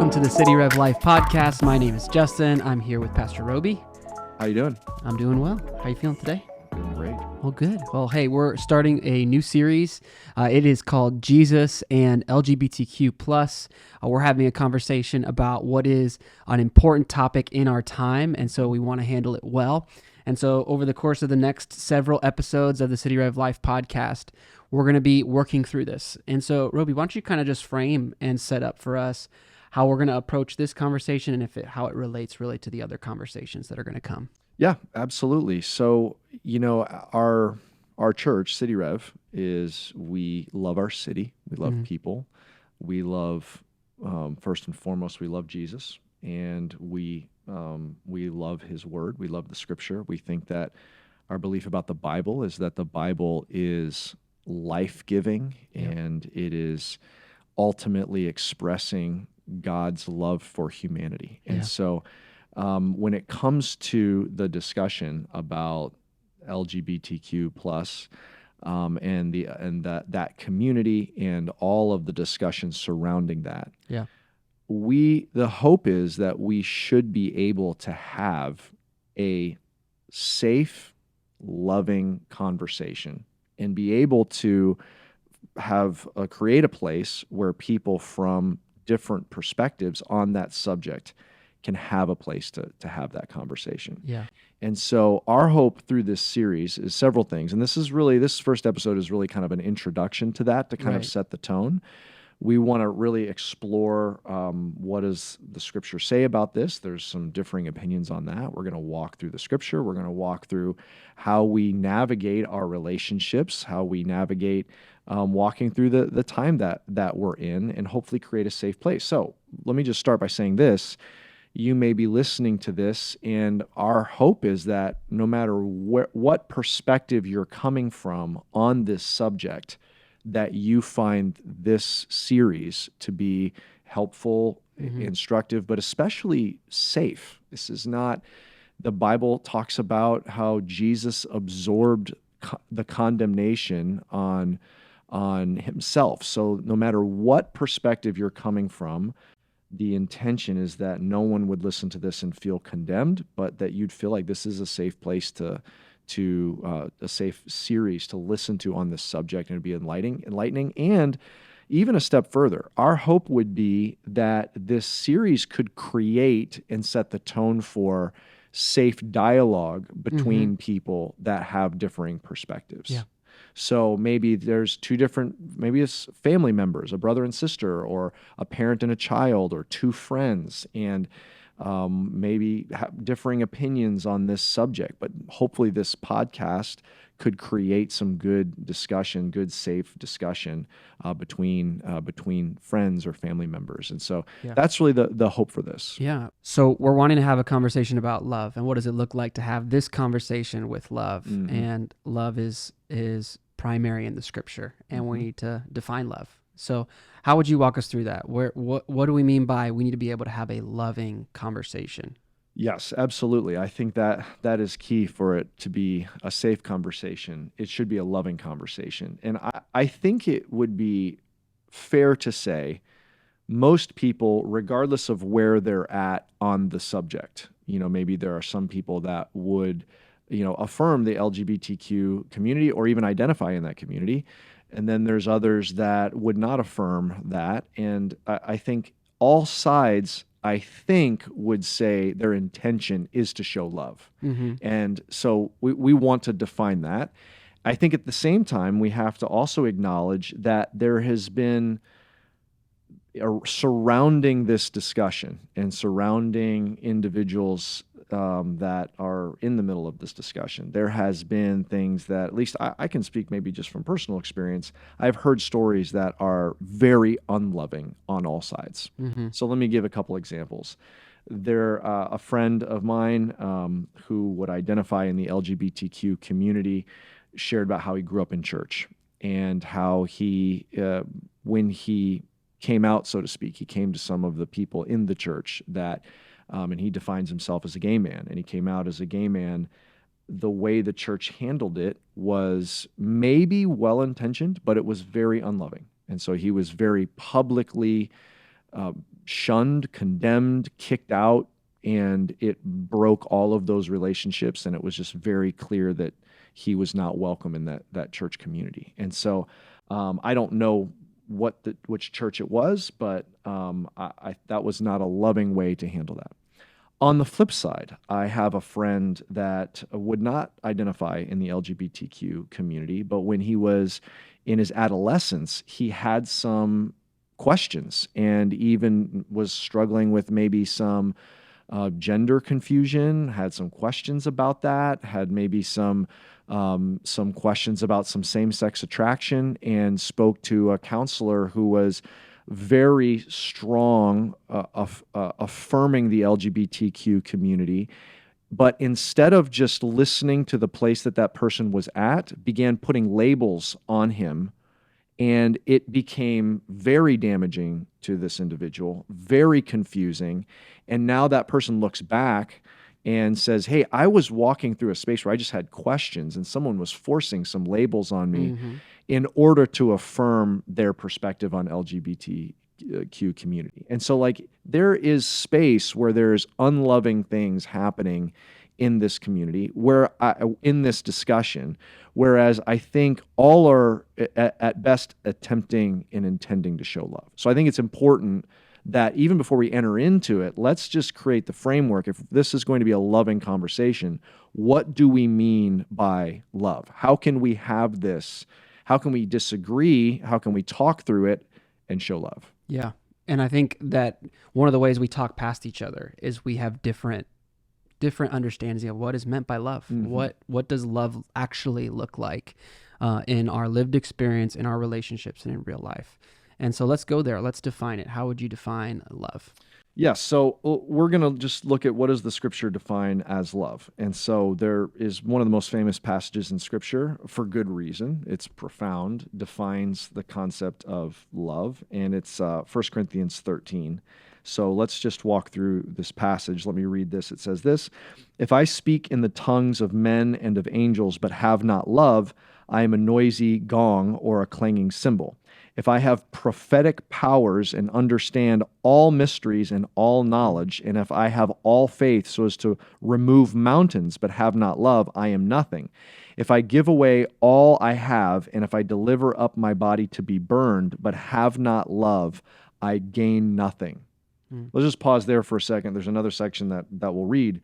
Welcome to the City Rev Life podcast. My name is Justin. I'm here with Pastor Robey. How you doing? I'm doing well. How you feeling today? Doing great. Well, good. Well, hey, we're starting a new series. It is called Jesus and LGBTQ+. We're having a conversation about what is an important topic in our time, and so we want to handle it well. And so over the course of the next several episodes of the City Rev Life podcast, we're going to be working through this. And so, Robey, why don't you kind of just frame and set up for us how we're going to approach this conversation and how it relates really to the other conversations that are going to come. Yeah, absolutely. So, our church, City Rev, we love our city. We love people. We love, first and foremost, we love Jesus, and we love His Word. We love the Scripture. We think that our belief about the Bible is that the Bible is life-giving, and it is ultimately expressing God's love for humanity. And so when it comes to the discussion about LGBTQ plus and that community and all of the discussion surrounding that, the hope is that we should be able to have a safe, loving conversation and be able to create a place where people from different perspectives on that subject can have a place to have that conversation. Yeah. And so our hope through this series is several things. And this first episode is really kind of an introduction to that, to kind of set the tone. We want to really explore what does the Scripture say about this. There's some differing opinions on that. We're going to walk through the Scripture. We're going to walk through how we navigate our relationships, how we navigate walking through the time that we're in, and hopefully create a safe place. So let me just start by saying this. You may be listening to this, and our hope is that no matter what perspective you're coming from on this subject, that you find this series to be helpful, instructive, but especially safe. This is not, the Bible talks about how Jesus absorbed the condemnation on himself. So no matter what perspective you're coming from, the intention is that no one would listen to this and feel condemned, but that you'd feel like this is a safe place to a safe series to listen to on this subject, and it'd be enlightening. And even a step further, our hope would be that this series could create and set the tone for safe dialogue between people that have differing perspectives. Yeah. So maybe there's maybe it's family members, a brother and sister, or a parent and a child, or two friends, and maybe have differing opinions on this subject. But hopefully this podcast could create some good discussion, good, safe discussion between friends or family members. And so that's really the hope for this. Yeah. So we're wanting to have a conversation about love, and what does it look like to have this conversation with love? And love is primary in the Scripture, and we need to define love. So how would you walk us through that? What do we mean by we need to be able to have a loving conversation? Yes, absolutely. I think that is key for it to be a safe conversation. It should be a loving conversation. And I think it would be fair to say most people, regardless of where they're at on the subject, maybe there are some people that would affirm the LGBTQ community or even identify in that community. And then there's others that would not affirm that. And I think all sides, would say their intention is to show love. And so we want to define that. I think at the same time, we have to also acknowledge that there has been surrounding this discussion and surrounding individuals that are in the middle of this discussion, there has been things that, at least I can speak maybe just from personal experience, I've heard stories that are very unloving on all sides. So let me give a couple examples. A friend of mine who would identify in the LGBTQ community shared about how he grew up in church, and how he, when he came out, so to speak, he came to some of the people in the church that and he defines himself as a gay man, and he came out as a gay man. The way the church handled it was maybe well-intentioned, but it was very unloving. And so he was very publicly shunned, condemned, kicked out, and it broke all of those relationships. And it was just very clear that he was not welcome in that church community. And so I don't know which church it was, but that was not a loving way to handle that. On the flip side, I have a friend that would not identify in the LGBTQ community, but when he was in his adolescence, he had some questions and even was struggling with maybe some gender confusion, had some questions about that, had maybe some questions about some same-sex attraction, and spoke to a counselor who was very strong, affirming the LGBTQ community, but instead of just listening to the place that person was at, began putting labels on him, and it became very damaging to this individual, very confusing, and now that person looks back and says, hey, I was walking through a space where I just had questions, and someone was forcing some labels on me in order to affirm their perspective on LGBTQ community. And so, like, there is space where there's unloving things happening in this community, in this discussion, whereas I think all are at best attempting and intending to show love. So I think it's important that even before we enter into it, let's just create the framework. If this is going to be a loving conversation, what do we mean by love? How can we have this? How can we disagree? How can we talk through it and show love? Yeah. And I think that one of the ways we talk past each other is we have different understandings of what is meant by love. What does love actually look like in our lived experience, in our relationships, and in real life? And so let's go there. Let's define it. How would you define love? Yes. So we're going to just look at what does the scripture define as love. And so there is one of the most famous passages in scripture for good reason. It's profound, defines the concept of love. And it's 1 Corinthians 13. So let's just walk through this passage. Let me read this. It says this: if I speak in the tongues of men and of angels, but have not love, I am a noisy gong or a clanging cymbal. If I have prophetic powers and understand all mysteries and all knowledge, and if I have all faith so as to remove mountains but have not love, I am nothing. If I give away all I have, and if I deliver up my body to be burned but have not love, I gain nothing. Let's just pause there for a second. There's another section that we'll read.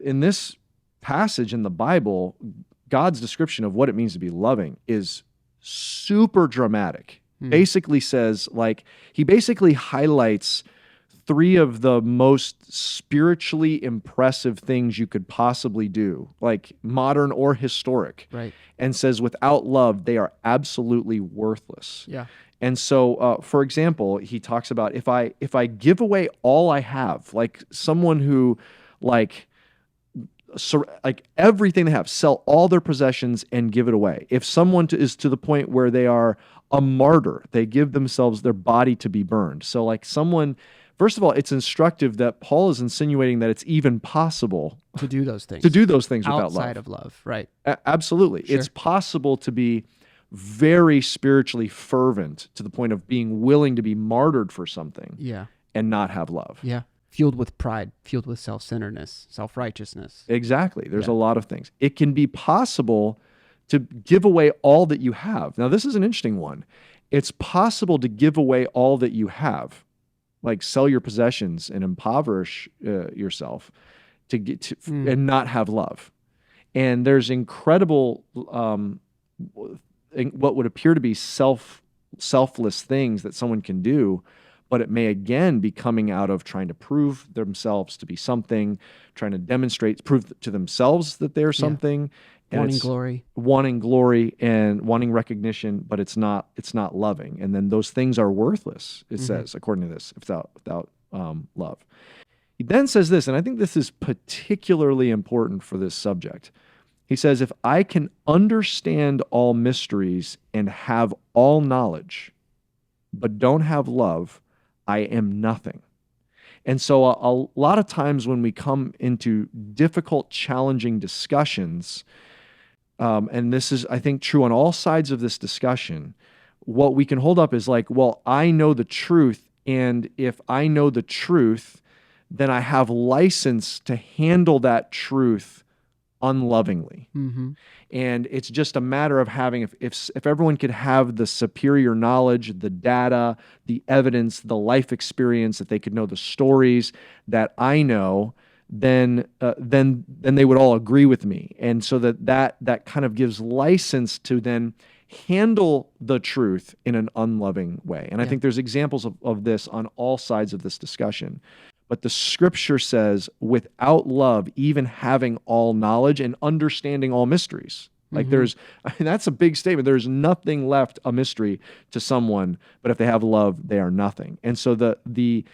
In this passage in the Bible, God's description of what it means to be loving is super dramatic. Basically says, like, he basically highlights three of the most spiritually impressive things you could possibly do, like modern or historic, right? And says without love, they are absolutely worthless. Yeah. And so, for example, he talks about if I give away all I have, like someone who, like everything they have, sell all their possessions and give it away. If someone is to the point where they are a martyr, they give themselves, their body to be burned. So like someone, first of all, it's instructive that Paul is insinuating that it's even possible to do those things. Without outside love. of love, right? Absolutely. Sure. It's possible to be very spiritually fervent to the point of being willing to be martyred for something, and not have love. Yeah. Fueled with pride, fueled with self-centeredness, self-righteousness. Exactly. There's a lot of things. It can be possible to give away all that you have. Now, this is an interesting one. It's possible to give away all that you have, like sell your possessions and impoverish yourself to get to, and not have love. And there's incredible, what would appear to be selfless things that someone can do, but it may again be coming out of trying to prove themselves to be something, trying to demonstrate, prove to themselves that they're something. Wanting glory and wanting recognition, but it's not loving. And then those things are worthless, it says, according to this, without love. He then says this, and I think this is particularly important for this subject. He says, if I can understand all mysteries and have all knowledge, but don't have love, I am nothing. And so a lot of times when we come into difficult, challenging discussions, and this is, I think, true on all sides of this discussion, what we can hold up is like, well, I know the truth And if I know the truth, then I have license to handle that truth unlovingly. Mm-hmm. And it's just a matter of having, if everyone could have the superior knowledge, the data, the evidence, the life experience, that they could know the stories that I know, then they would all agree with me. And so that kind of gives license to then handle the truth in an unloving way. And I think there's examples of this on all sides of this discussion. But the scripture says, without love, even having all knowledge and understanding all mysteries. Like that's a big statement. There's nothing left a mystery to someone, but if they have love, they are nothing. And so the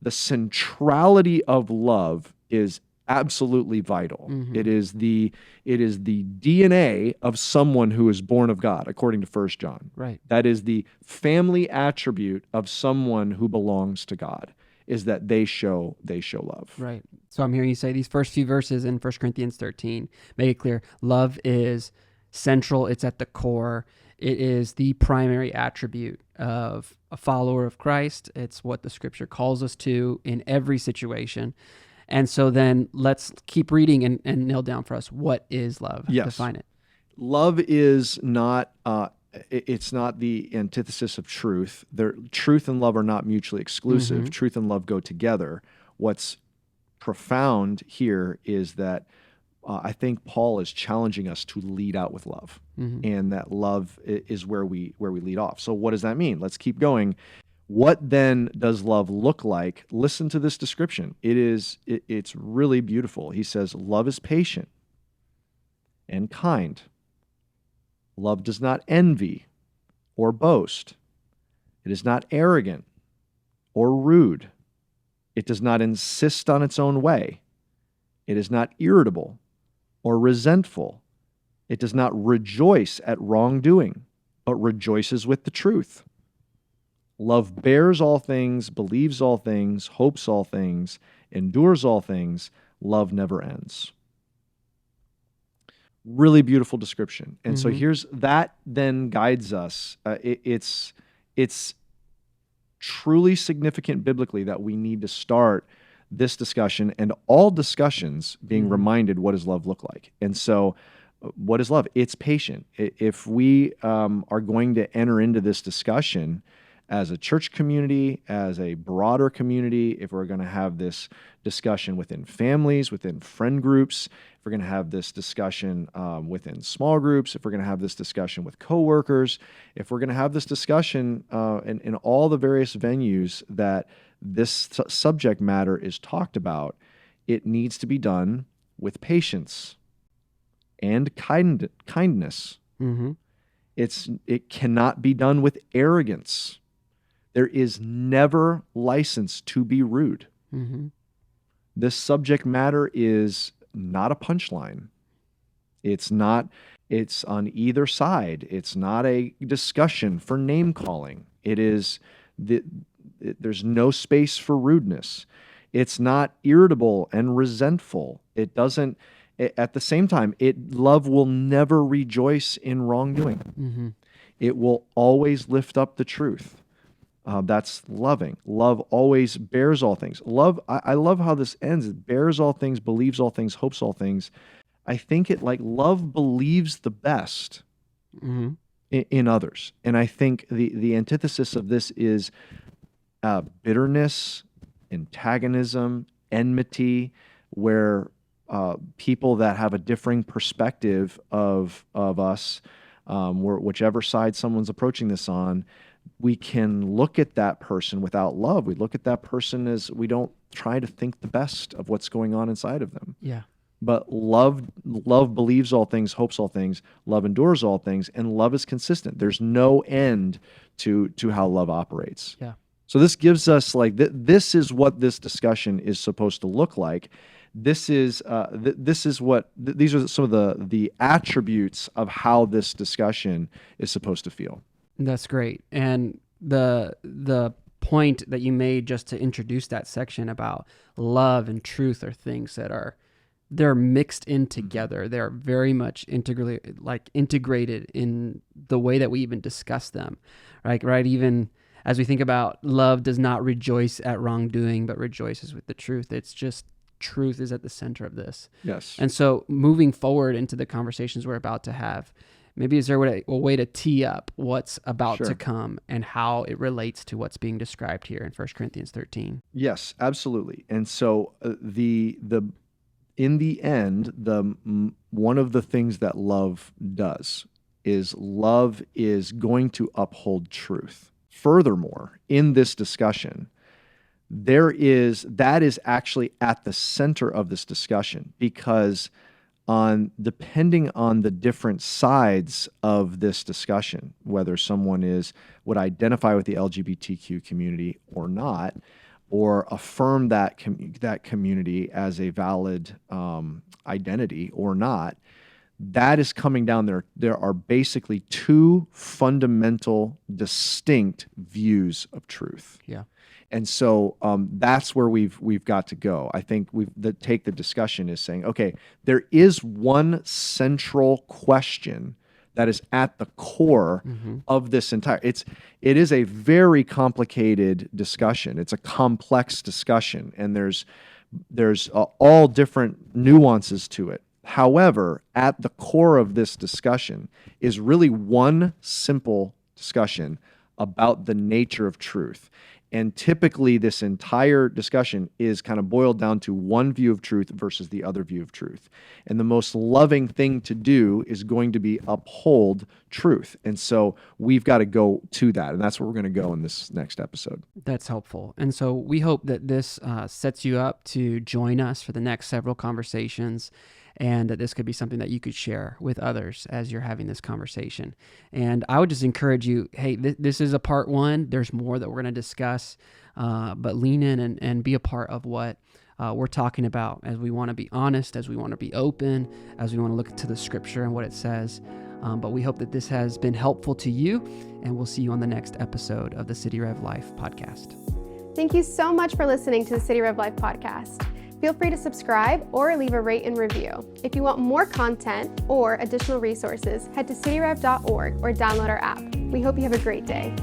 centrality of love is absolutely vital. It is the DNA of someone who is born of God, according to 1 John. Right. That is the family attribute of someone who belongs to God, is that they show love. Right. So I'm hearing you say these first few verses in 1 Corinthians 13 make it clear love is central. It's at the core. It is the primary attribute of a follower of Christ. It's what the scripture calls us to in every situation. And so then let's keep reading and nail down for us, what is love? Yes. Define it. Love is not, it's not the antithesis of truth. Truth and love are not mutually exclusive. Truth and love go together. What's profound here is that I think Paul is challenging us to lead out with love, and that love is where we lead off. So what does that mean? Let's keep going. What then does love look like? Listen to this description. It's really beautiful. He says, love is patient and kind. Love does not envy or boast. It is not arrogant or rude. It does not insist on its own way. It is not irritable or resentful. It does not rejoice at wrongdoing, but rejoices with the truth. Love bears all things, believes all things, hopes all things, endures all things. Love never ends. Really beautiful description. And so here's that then guides us. It's truly significant biblically that we need to start this discussion and all discussions being reminded, what does love look like? And so what is love? It's patient. If we are going to enter into this discussion as a church community, as a broader community, if we're going to have this discussion within families, within friend groups, if we're going to have this discussion within small groups, if we're going to have this discussion with coworkers, if we're going to have this discussion in all the various venues that this subject matter is talked about, it needs to be done with patience and kindness. It cannot be done with arrogance. There is never license to be rude. This subject matter is not a punchline. It's on either side. It's not a discussion for name calling. There's no space for rudeness. It's not irritable and resentful. At the same time, love will never rejoice in wrongdoing. It will always lift up the truth. That's loving. Love always bears all things. I love how this ends. It bears all things, believes all things, hopes all things. I think love believes the best in others. And I think the antithesis of this is bitterness, antagonism, enmity, where people that have a differing perspective of us, whichever side someone's approaching this on, we can look at that person without love. We look at that person as we don't try to think the best of what's going on inside of them. Yeah. But love believes all things, hopes all things, love endures all things, and love is consistent. There's no end to how love operates. Yeah. So this gives us this is what this discussion is supposed to look like. These are some of the attributes of how this discussion is supposed to feel. That's great. And the point that you made just to introduce that section about love and truth are things that they're mixed in together. They're very much integrated in the way that we even discuss them, right? Even as we think about love does not rejoice at wrongdoing, but rejoices with the truth. It's just truth is at the center of this. Yes. And so moving forward into the conversations we're about to have, maybe is there a way to tee up what's about to come and how it relates to what's being described here in 1 Corinthians 13? Yes, absolutely. And so in the end, one of the things that love does is love is going to uphold truth. Furthermore, in this discussion, that is actually at the center of this discussion, because depending on the different sides of this discussion, whether someone would identify with the LGBTQ community or not, or affirm that community as a valid identity or not, that is coming down there. There are basically two fundamental, distinct views of truth. Yeah. And so that's where we've got to go. I think the discussion is saying, okay, there is one central question that is at the core of this entire. It is a very complicated discussion. It's a complex discussion, and there's all different nuances to it. However, at the core of this discussion is really one simple discussion about the nature of truth. And typically this entire discussion is kind of boiled down to one view of truth versus the other view of truth. And the most loving thing to do is going to be uphold truth. And so we've got to go to that. And that's where we're going to go in this next episode. That's helpful. And so we hope that this sets you up to join us for the next several conversations, and that this could be something that you could share with others as you're having this conversation. And I would just encourage you, hey, this is a part one. There's more that we're going to discuss, but lean in and be a part of what we're talking about, as we want to be honest, as we want to be open, as we want to look into the scripture and what it says. But we hope that this has been helpful to you, and we'll see you on the next episode of the City Rev Life podcast. Thank you so much for listening to the City Rev Life podcast. Feel free to subscribe or leave a rate and review. If you want more content or additional resources, head to cityrev.org or download our app. We hope you have a great day.